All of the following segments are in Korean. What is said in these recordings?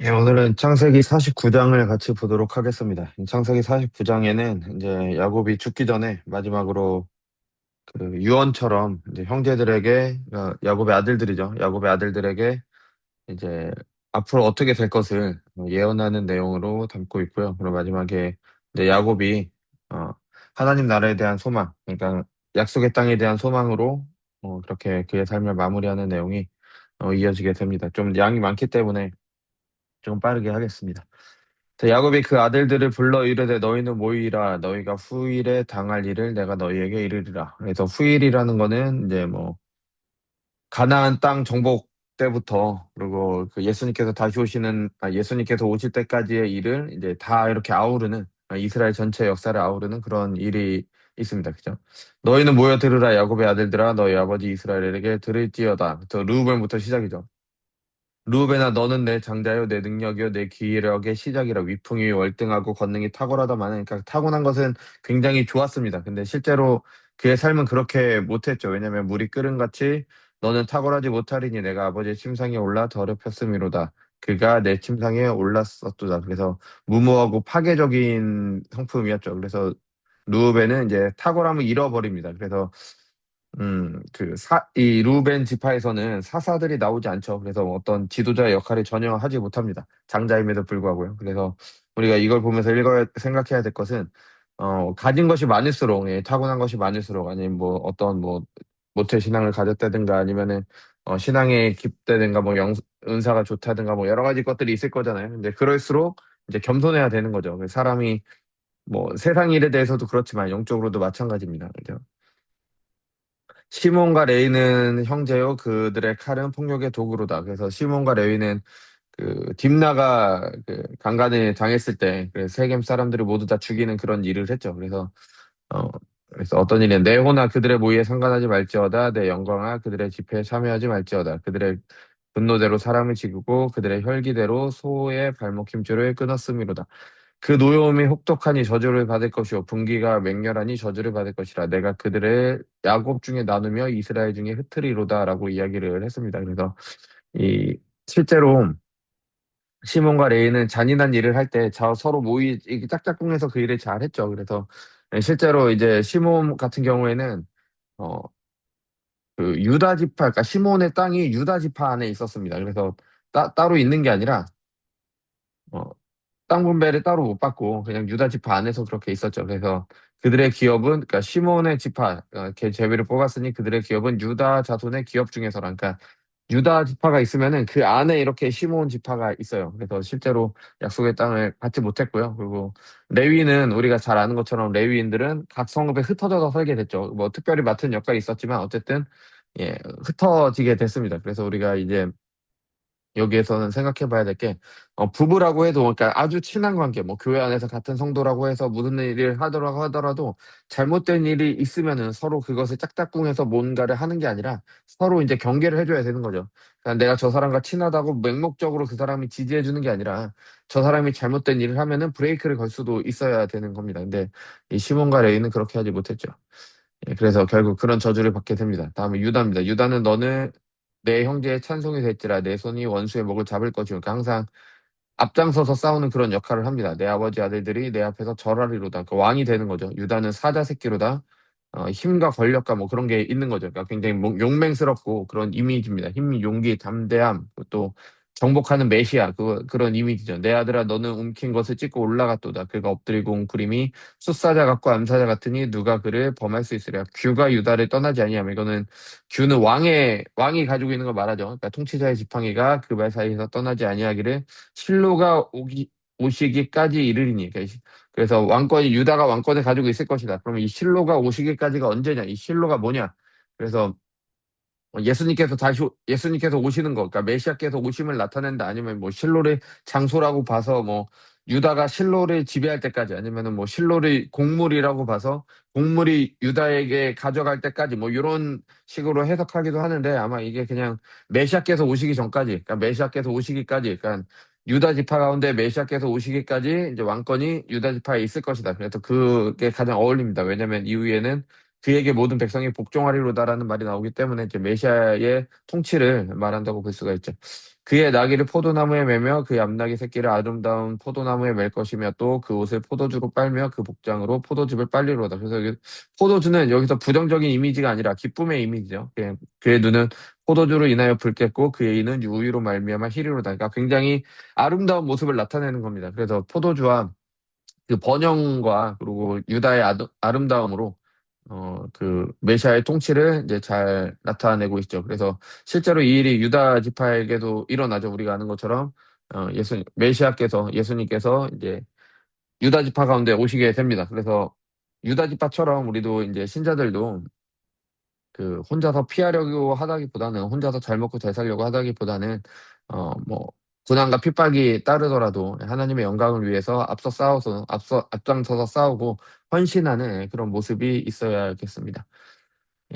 예, 오늘은 창세기 49장을 같이 보도록 하겠습니다. 이 창세기 49장에는 이제 야곱이 죽기 전에 마지막으로 그 유언처럼 이제 형제들에게, 야곱의 아들들이죠. 야곱의 아들들에게 이제 앞으로 어떻게 될 것을 예언하는 내용으로 담고 있고요. 그리고 마지막에 이제 야곱이 어, 하나님 나라에 대한 소망, 그러니까 약속의 땅에 대한 소망으로 그렇게 그의 삶을 마무리하는 내용이 이어지게 됩니다. 좀 양이 많기 때문에 좀 빠르게 하겠습니다. 자, 야곱이 그 아들들을 불러 이르되 너희는 모이라 너희가 후일에 당할 일을 내가 너희에게 이르리라. 그래서 후일이라는 거는 이제 뭐 가나안 땅 정복 때부터 그리고 그 예수님께서 오실 때까지의 일을 이제 다 이렇게 아우르는 이스라엘 전체 역사를 아우르는 그런 일이 있습니다. 그죠? 너희는 모여 들으라 야곱의 아들들아 너희 아버지 이스라엘에게 들을지어다. 저 르우벤부터 시작이죠. 루벤아 너는 내 장자요 내 능력이요 내 기력의 시작이라 위풍이 월등하고 권능이 탁월하다마는 그러니까 타고난 것은 굉장히 좋았습니다. 근데 실제로 그의 삶은 그렇게 못했죠. 왜냐하면 물이 끓은 같이 너는 탁월하지 못하리니 내가 아버지의 침상에 올라 더럽혔음이로다. 그가 내 침상에 올랐었도다. 그래서 무모하고 파괴적인 성품이었죠. 그래서 루벤은 이제 탁월함을 잃어버립니다. 그래서 이 루벤 지파에서는 사사들이 나오지 않죠. 그래서 어떤 지도자의 역할을 전혀 하지 못합니다. 장자임에도 불구하고요. 그래서 우리가 이걸 보면서 생각해야 될 것은, 가진 것이 많을수록, 예, 타고난 것이 많을수록, 아니면 뭐 어떤 뭐, 모태 신앙을 가졌다든가 아니면은, 신앙에 깊다든가 뭐 은사가 좋다든가 뭐 여러 가지 것들이 있을 거잖아요. 근데 그럴수록 이제 겸손해야 되는 거죠. 사람이 뭐 세상 일에 대해서도 그렇지만 영적으로도 마찬가지입니다. 그죠? 시몬과 레위는 형제요. 그들의 칼은 폭력의 도구로다. 그래서 시몬과 레위는 그 딥나가 그 강간을 당했을 때 그래서 세겜 사람들을 모두 다 죽이는 그런 일을 했죠. 어 그래서 어떤 일은 내 호나 그들의 모의에 상관하지 말지어다. 내 영광아 그들의 집회에 참여하지 말지어다. 그들의 분노대로 사람을 죽이고 그들의 혈기대로 소의 발목 힘줄을 끊었음이로다. 그 노여움이 혹독하니 저주를 받을 것이요 분기가 맹렬하니 저주를 받을 것이라 내가 그들의 야곱 중에 나누며 이스라엘 중에 흩트리로다라고 이야기를 했습니다. 그래서 이 실제로 시몬과 레이는 잔인한 일을 할 때 서로 이렇게 짝짝꿍해서 그 일을 잘 했죠. 그래서 실제로 이제 시몬 같은 경우에는 어 그 유다 지파 그러니까 시몬의 땅이 유다 지파 안에 있었습니다. 그래서 따로 있는 게 아니라 어, 땅 분배를 따로 못 받고 그냥 유다 지파 안에서 그렇게 있었죠. 그래서 그들의 기업은 그러니까 시몬의 지파 걔 제비를 뽑았으니 그들의 기업은 유다 자손의 기업 중에서라. 그러니까 유다 지파가 있으면은 그 안에 이렇게 시몬 지파가 있어요. 그래서 실제로 약속의 땅을 받지 못했고요. 그리고 레위는 우리가 잘 아는 것처럼 레위인들은 각 성읍에 흩어져서 살게 됐죠. 뭐 특별히 맡은 역할이 있었지만 어쨌든 예, 흩어지게 됐습니다. 그래서 우리가 이제 여기에서는 생각해 봐야 될 게, 부부라고 해도, 그러니까 아주 친한 관계, 뭐, 교회 안에서 같은 성도라고 해서 무슨 일을 하더라도, 잘못된 일이 있으면은 서로 그것을 짝짝꿍해서 뭔가를 하는 게 아니라 서로 이제 경계를 해줘야 되는 거죠. 그러니까 내가 저 사람과 친하다고 맹목적으로 그 사람이 지지해 주는 게 아니라 저 사람이 잘못된 일을 하면은 브레이크를 걸 수도 있어야 되는 겁니다. 근데 이 시몬과 레이는 그렇게 하지 못했죠. 예, 그래서 결국 그런 저주를 받게 됩니다. 다음에 유다입니다. 유다는 너는 내 형제의 찬송이 될지라 내 손이 원수의 목을 잡을 것이요. 그러니까 항상 앞장서서 싸우는 그런 역할을 합니다. 내 아버지 아들들이 내 앞에서 절하리로다. 그 왕이 되는 거죠. 유다는 사자 새끼로다. 힘과 권력과 뭐 그런 게 있는 거죠. 그러니까 굉장히 용맹스럽고 그런 이미지입니다. 힘, 용기, 담대함, 또 정복하는 메시아 그런 이미지죠. 내 아들아 너는 움킨 것을 찢고 올라갔도다. 그가 엎드리고 웅크림이 숫사자 같고 암사자 같으니 누가 그를 범할 수 있으랴. 규가 유다를 떠나지 아니하며 이거는 규는 왕이 가지고 있는 걸 말하죠. 그러니까 통치자의 지팡이가 그 발 사이에서 떠나지 아니하기를 실로가 오시기까지 이르리니. 그래서 유다가 왕권을 가지고 있을 것이다. 그러면 이 실로가 오시기까지가 언제냐? 이 실로가 뭐냐? 그래서 예수님께서 오시는 거, 그러니까 메시아께서 오심을 나타낸다. 아니면 뭐 실로를 장소라고 봐서 뭐 유다가 실로를 지배할 때까지 아니면은 뭐 실로를 곡물이라고 봐서 곡물이 유다에게 가져갈 때까지 뭐 이런 식으로 해석하기도 하는데 아마 이게 그냥 메시아께서 오시기 전까지, 그러니까 메시아께서 오시기까지, 그러니까 유다 지파 가운데 메시아께서 오시기까지 이제 왕권이 유다 지파에 있을 것이다. 그래서 그게 가장 어울립니다. 왜냐면 이후에는 그에게 모든 백성이 복종하리로다라는 말이 나오기 때문에 이제 메시아의 통치를 말한다고 볼 수가 있죠. 그의 나귀를 포도나무에 매며 그 앞나귀 새끼를 아름다운 포도나무에 맬 것이며 또 그 옷을 포도주로 빨며 그 복장으로 포도즙을 빨리로다. 그래서 포도주는 여기서 부정적인 이미지가 아니라 기쁨의 이미지죠. 그의 눈은 포도주로 인하여 붉겠고 그의 이는 우유로 말미암아 희리로다. 그러니까 굉장히 아름다운 모습을 나타내는 겁니다. 그래서 포도주와 그 번영과 그리고 유다의 아름다움으로 그 메시아의 통치를 이제 잘 나타내고 있죠. 그래서 실제로 이 일이 유다 지파에게도 일어나죠. 우리가 아는 것처럼 예수님께서 이제 유다 지파 가운데 오시게 됩니다. 그래서 유다 지파처럼 우리도 이제 신자들도 그 혼자서 피하려고 하다기보다는 혼자서 잘 먹고 잘 살려고 하다기보다는 뭐 고난과 핍박이 따르더라도 하나님의 영광을 위해서 앞장서서 싸우고 헌신하는 그런 모습이 있어야겠습니다.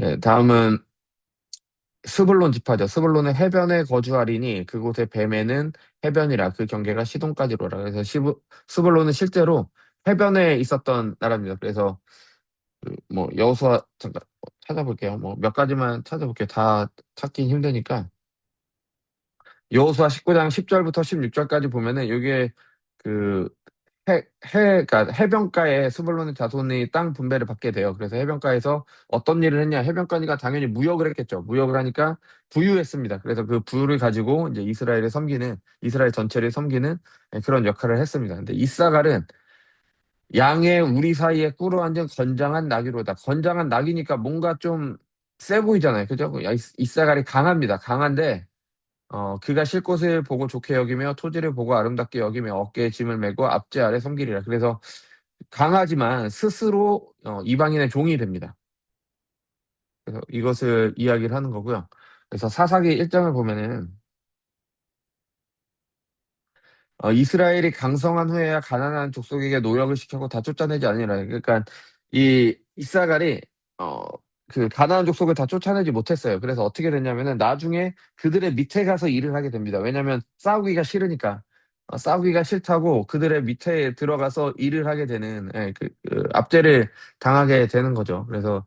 예, 다음은 스불론 지파죠. 스불론은 해변에 거주하리니 그곳의 뱀에는 해변이라 그 경계가 시돈까지로라. 그래서 스불론은 실제로 해변에 있었던 나라입니다. 그래서 그뭐 여호수아 잠깐 찾아볼게요. 뭐 몇 가지만 찾아볼게요. 다 찾긴 힘드니까. 여호수아 19장 10절부터 16절까지 보면은 이게 그 그러니까 해변가에 스불론의 자손이 땅 분배를 받게 돼요. 그래서 해변가에서 어떤 일을 했냐? 해변가니까 당연히 무역을 했겠죠. 무역을 하니까 부유했습니다. 그래서 그 부유를 가지고 이제 이스라엘 전체를 섬기는 그런 역할을 했습니다. 근데 이사갈은 양의 우리 사이에 꿇어 앉은 건장한 나귀로다. 건장한 나귀니까 뭔가 좀 세 보이잖아요. 그죠? 이사갈이 강합니다. 강한데 그가 쉴 곳을 보고 좋게 여기며 토지를 보고 아름답게 여기며 어깨에 짐을 메고 앞제 아래 섬기리라. 그래서 강하지만 스스로 이방인의 종이 됩니다. 그래서 이것을 이야기를 하는 거고요. 그래서 사사기 1장을 보면은 이스라엘이 강성한 후에야 가난한 족속에게 노역을 시켜고 다 쫓아내지 아니라. 그러니까 이 이사갈이 어, 그 가나안 족속을 다 쫓아내지 못했어요. 그래서 어떻게 됐냐면은 나중에 그들의 밑에 가서 일을 하게 됩니다. 왜냐하면 싸우기가 싫으니까. 싸우기가 싫다고 그들의 밑에 들어가서 일을 하게 되는 그 압제를 당하게 되는 거죠. 그래서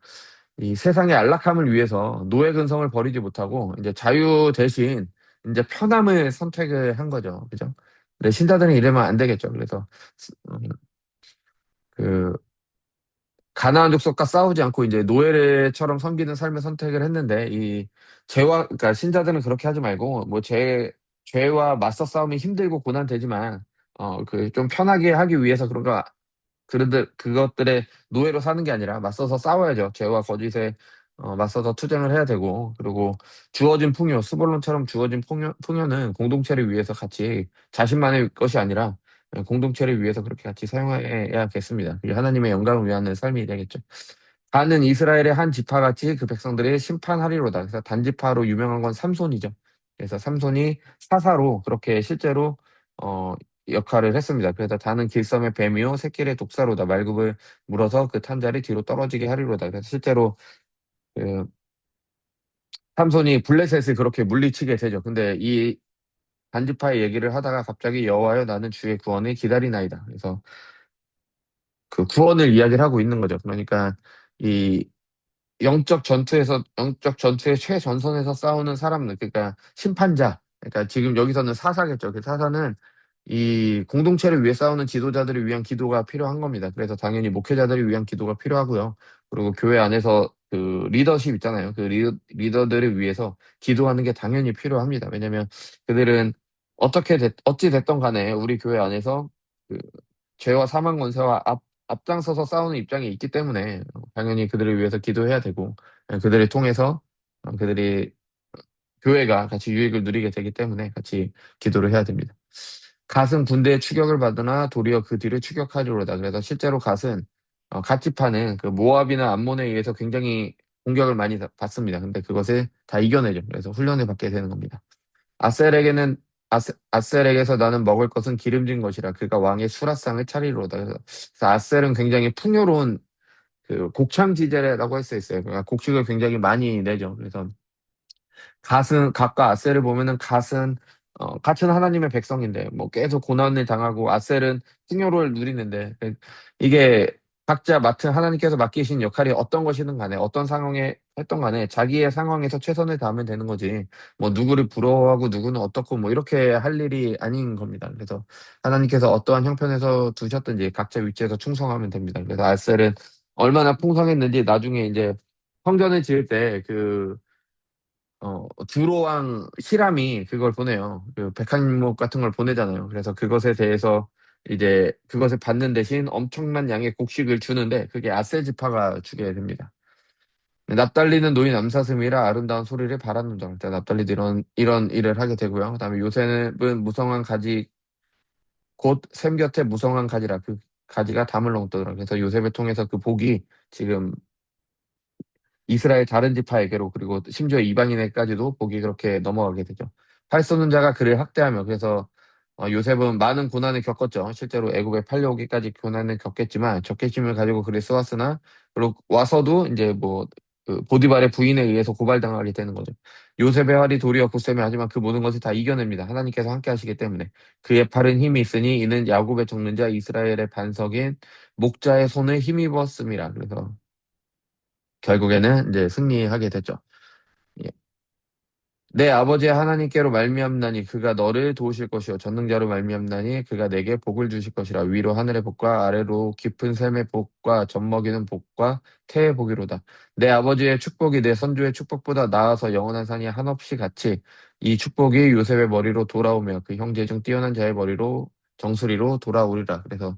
이 세상의 안락함을 위해서 노예 근성을 버리지 못하고 이제 자유 대신 이제 편함을 선택을 한 거죠. 그죠? 근데 신자들은 이러면 안 되겠죠. 그래서 그 가나안 족속과 싸우지 않고 이제 노예처럼 섬기는 삶을 선택을 했는데 그러니까 신자들은 그렇게 하지 말고 뭐 죄와 맞서 싸움이 힘들고 고난되지만 그 좀 편하게 하기 위해서 그것들의 노예로 사는 게 아니라 맞서서 싸워야죠. 죄와 거짓에 맞서서 투쟁을 해야 되고, 그리고 주어진 풍요, 스볼론처럼 주어진 풍요는 공동체를 위해서 같이 자신만의 것이 아니라 공동체를 위해서 그렇게 같이 사용해야겠습니다. 그게 하나님의 영광을 위하는 삶이 되겠죠. 가는 이스라엘의 한 지파같이 그 백성들이 심판하리로다. 그래서 단지파로 유명한 건 삼손이죠. 그래서 삼손이 사사로 그렇게 실제로 어, 역할을 했습니다. 그래서 다는 길섬의 뱀이요 새끼의 독사로다. 말굽을 물어서 그 탄자를 뒤로 떨어지게 하리로다. 그래서 실제로 그 삼손이 블레셋을 그렇게 물리치게 되죠. 근데 이 단지파의 얘기를 하다가 갑자기 여호와여 나는 주의 구원을 기다리나이다. 그래서 그 구원을 이야기를 하고 있는 거죠. 그러니까 이 영적 전투의 최전선에서 싸우는 사람들, 그러니까 심판자, 그러니까 지금 여기서는 사사겠죠. 그 사사는 이 공동체를 위해 싸우는 지도자들을 위한 기도가 필요한 겁니다. 그래서 당연히 목회자들을 위한 기도가 필요하고요. 그리고 교회 안에서 그 리더십 있잖아요. 그 리더들을 위해서 기도하는 게 당연히 필요합니다. 왜냐하면 그들은 어찌 됐던 간에 우리 교회 안에서 그 죄와 사망 권세와 앞장서서 싸우는 입장에 있기 때문에 당연히 그들을 위해서 기도해야 되고 그들을 통해서 그들이 교회가 같이 유익을 누리게 되기 때문에 같이 기도를 해야 됩니다. 갓은 군대의 추격을 받으나 도리어 그 뒤를 추격하리로다. 그래서 실제로 갓은 갓지파는 그 모압이나 암몬에 의해서 굉장히 공격을 많이 받습니다. 근데 그것을 다 이겨내죠. 그래서 훈련을 받게 되는 겁니다. 아셀에게는 아셀에게서 나는 먹을 것은 기름진 것이라 그가 왕의 수라상을 차리로다. 그래서 아셀은 굉장히 풍요로운 그 곡창지대라고 할 수 있어요. 그러니까 곡식을 굉장히 많이 내죠. 그래서 갓과 아셀을 보면은 갓은 하나님의 백성인데 뭐 계속 고난을 당하고 아셀은 풍요를 누리는데 이게 각자 맡은 하나님께서 맡기신 역할이 어떤 것이든 간에 어떤 상황에 했던 간에 자기의 상황에서 최선을 다하면 되는 거지. 뭐 누구를 부러워하고 누구는 어떻고 뭐 이렇게 할 일이 아닌 겁니다. 그래서 하나님께서 어떠한 형편에서 두셨든지 각자 위치에서 충성하면 됩니다. 그래서 아셀은 얼마나 풍성했는지 나중에 이제 성전을 지을 때그 두로왕 히람이 그걸 보내요. 그 백한목 같은 걸 보내잖아요. 그래서 그것에 대해서 이제 그것을 받는 대신 엄청난 양의 곡식을 주는데 그게 아셀 지파가 주게 됩니다. 납달리는 노인 암사슴이라 아름다운 소리를 바라는도다. 납달리도 이런 일을 하게 되고요. 그다음에 요셉은 무성한 가지 곧 샘 곁에 무성한 가지라 그 가지가 담을 넘더라. 그래서 요셉을 통해서 그 복이 지금 이스라엘 다른 지파에게로 그리고 심지어 이방인에까지도 복이 그렇게 넘어가게 되죠. 팔 쏘는 자가 그를 학대하며 그래서 요셉은 많은 고난을 겪었죠. 실제로 애굽에 팔려오기까지 고난을 겪겠지만 적개심을 가지고 그를 쏘았으나 그리고 와서도 이제 그 보디발의 부인에 의해서 고발당하게 되는 거죠. 요셉의 활이 돌이어 굳세며 하지만 그 모든 것을 다 이겨냅니다. 하나님께서 함께 하시기 때문에 그의 팔은 힘이 있으니 이는 야곱의 적는자 이스라엘의 반석인 목자의 손을 힘입었습니다. 그래서 결국에는 이제 승리하게 됐죠. 예. 내 아버지의 하나님께로 말미암나니 그가 너를 도우실 것이요 전능자로 말미암나니 그가 내게 복을 주실 것이라 위로 하늘의 복과 아래로 깊은 샘의 복과 젖먹이는 복과 태의 복이로다. 내 아버지의 축복이 내 선조의 축복보다 나아서 영원한 산이 한없이 같이 이 축복이 요셉의 머리로 돌아오며 그 형제 중 뛰어난 자의 머리로 정수리로 돌아오리라. 그래서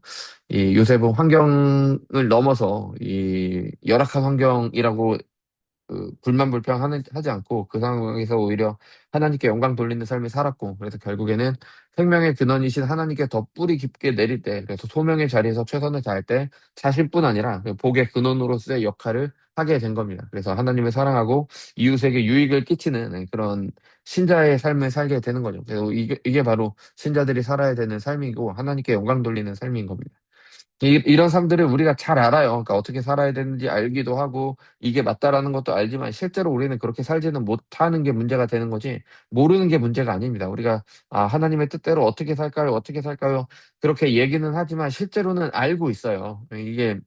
이 요셉은 환경을 넘어서 이 열악한 환경이라고 하지 않고 그 상황에서 오히려 하나님께 영광 돌리는 삶을 살았고 그래서 결국에는 생명의 근원이신 하나님께 더 뿌리 깊게 내릴 때 그래서 소명의 자리에서 최선을 다할 때 자신뿐 아니라 그 복의 근원으로서의 역할을 하게 된 겁니다. 그래서 하나님을 사랑하고 이웃에게 유익을 끼치는 그런 신자의 삶을 살게 되는 거죠. 그래서 이게 바로 신자들이 살아야 되는 삶이고 하나님께 영광 돌리는 삶인 겁니다. 이런 삶들을 우리가 잘 알아요. 그러니까 어떻게 살아야 되는지 알기도 하고 이게 맞다라는 것도 알지만 실제로 우리는 그렇게 살지는 못하는 게 문제가 되는 거지 모르는 게 문제가 아닙니다. 우리가 하나님의 뜻대로 어떻게 살까요? 어떻게 살까요? 그렇게 얘기는 하지만 실제로는 알고 있어요. 이게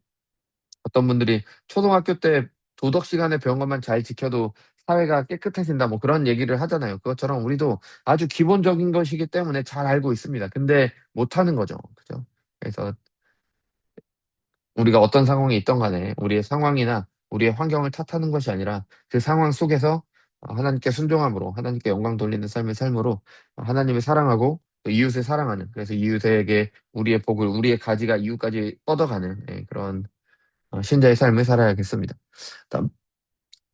어떤 분들이 초등학교 때 도덕 시간에 배운 것만 잘 지켜도 사회가 깨끗해진다 뭐 그런 얘기를 하잖아요. 그것처럼 우리도 아주 기본적인 것이기 때문에 잘 알고 있습니다. 근데 못하는 거죠. 그죠? 그래서 우리가 어떤 상황에 있던 간에 우리의 상황이나 우리의 환경을 탓하는 것이 아니라 그 상황 속에서 하나님께 순종함으로 하나님께 영광 돌리는 삶의 삶으로 하나님을 사랑하고 또 이웃을 사랑하는 그래서 이웃에게 우리의 복을 우리의 가지가 이웃까지 뻗어가는 그런 신자의 삶을 살아야겠습니다. 다음,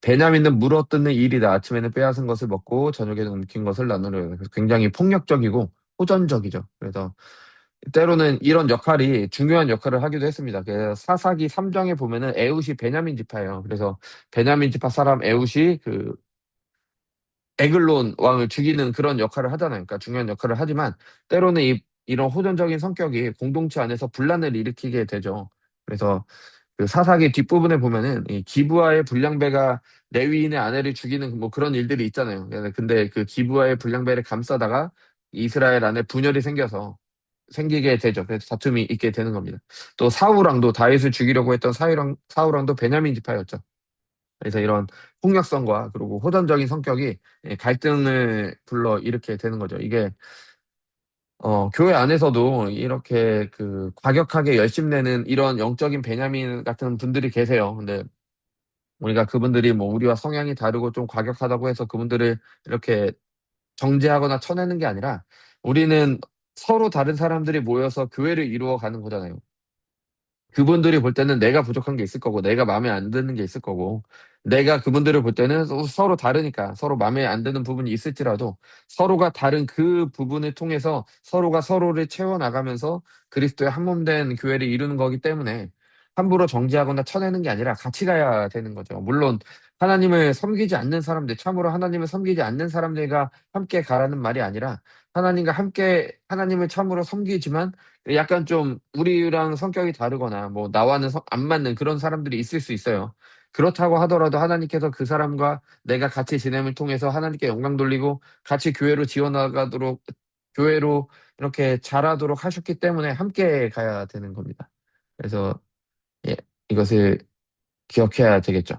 베냐민은 물어뜯는 일이다. 아침에는 빼앗은 것을 먹고 저녁에는 움킨 것을 나누려. 그래서 굉장히 폭력적이고 호전적이죠. 그래서 때로는 이런 역할이 중요한 역할을 하기도 했습니다. 그래서 사사기 3장에 보면은 에훗이 베냐민 지파예요. 그래서 베냐민 지파 사람 에훗이 그 에글론 왕을 죽이는 그런 역할을 하잖아요. 그러니까 중요한 역할을 하지만 때로는 이런 호전적인 성격이 공동체 안에서 분란을 일으키게 되죠. 그래서 그 사사기 뒷부분에 보면은 이 기브아의 불량배가 레위인의 아내를 죽이는 뭐 그런 일들이 있잖아요. 근데 그 기브아의 불량배를 감싸다가 이스라엘 안에 분열이 생기게 되죠. 그래서 다툼이 있게 되는 겁니다. 또 사울왕도 다윗을 죽이려고 했던 사울왕도 베냐민 지파였죠. 그래서 이런 폭력성과 그리고 호전적인 성격이 갈등을 불러 일으키게 되는 거죠. 이게 교회 안에서도 이렇게 그 과격하게 열심내는 이런 영적인 베냐민 같은 분들이 계세요. 근데 우리가 그분들이 뭐 우리와 성향이 다르고 좀 과격하다고 해서 그분들을 이렇게 정죄하거나 쳐내는 게 아니라 우리는 서로 다른 사람들이 모여서 교회를 이루어 가는 거잖아요. 그분들이 볼 때는 내가 부족한 게 있을 거고, 내가 마음에 안 드는 게 있을 거고, 내가 그분들을 볼 때는 서로 다르니까 서로 마음에 안 드는 부분이 있을지라도 서로가 다른 그 부분을 통해서 서로가 서로를 채워나가면서 그리스도의 한 몸 된 교회를 이루는 거기 때문에 함부로 정지하거나 쳐내는 게 아니라 같이 가야 되는 거죠. 물론 하나님을 섬기지 않는 사람들, 참으로 하나님을 섬기지 않는 사람들과 함께 가라는 말이 아니라 하나님과 함께 하나님을 참으로 섬기지만 약간 좀 우리랑 성격이 다르거나 뭐 나와는 안 맞는 그런 사람들이 있을 수 있어요. 그렇다고 하더라도 하나님께서 그 사람과 내가 같이 지냄을 통해서 하나님께 영광 돌리고 같이 교회로 지어나가도록 교회로 이렇게 자라도록 하셨기 때문에 함께 가야 되는 겁니다. 그래서 예, 이것을 기억해야 되겠죠.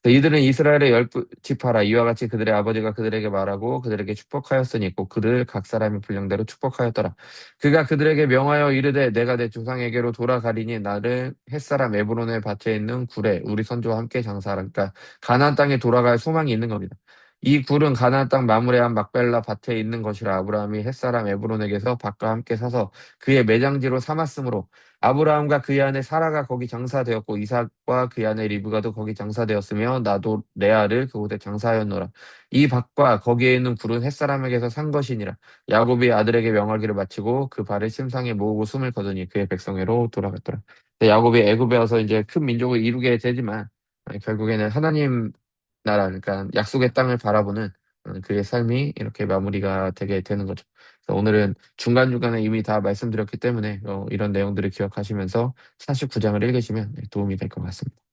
이들은 이스라엘의 열 지파라 이와 같이 그들의 아버지가 그들에게 말하고 그들에게 축복하였으니 곧 그들 각 사람의 분량대로 축복하였더라. 그가 그들에게 명하여 이르되 내가 내 조상에게로 돌아가리니 나를 햇사람 에브론의 밭에 있는 굴에 우리 선조와 함께 장사하라. 그러니까 가나안 땅에 돌아갈 소망이 있는 겁니다. 이 굴은 가나안 땅 마므레한 막벨라 밭에 있는 것이라 아브라함이 햇사람 에브론에게서 밭과 함께 사서 그의 매장지로 삼았으므로 아브라함과 그의 아내 사라가 거기 장사되었고 이삭과 그의 아내 리브가도 거기 장사되었으며 나도 레아를 그곳에 장사하였노라. 이 밭과 거기에 있는 굴은 햇사람에게서 산 것이니라. 야곱이 아들에게 명하기를 마치고 그 발을 침상에 모으고 숨을 거두니 그의 백성에로 돌아갔더라. 야곱이 애굽에 와서 이제 큰 민족을 이루게 되지만 결국에는 하나님 나라 그러니까 약속의 땅을 바라보는 그의 삶이 이렇게 마무리가 되게 되는 거죠. 그래서 오늘은 중간중간에 이미 다 말씀드렸기 때문에 이런 내용들을 기억하시면서 49장을 읽으시면 도움이 될 것 같습니다.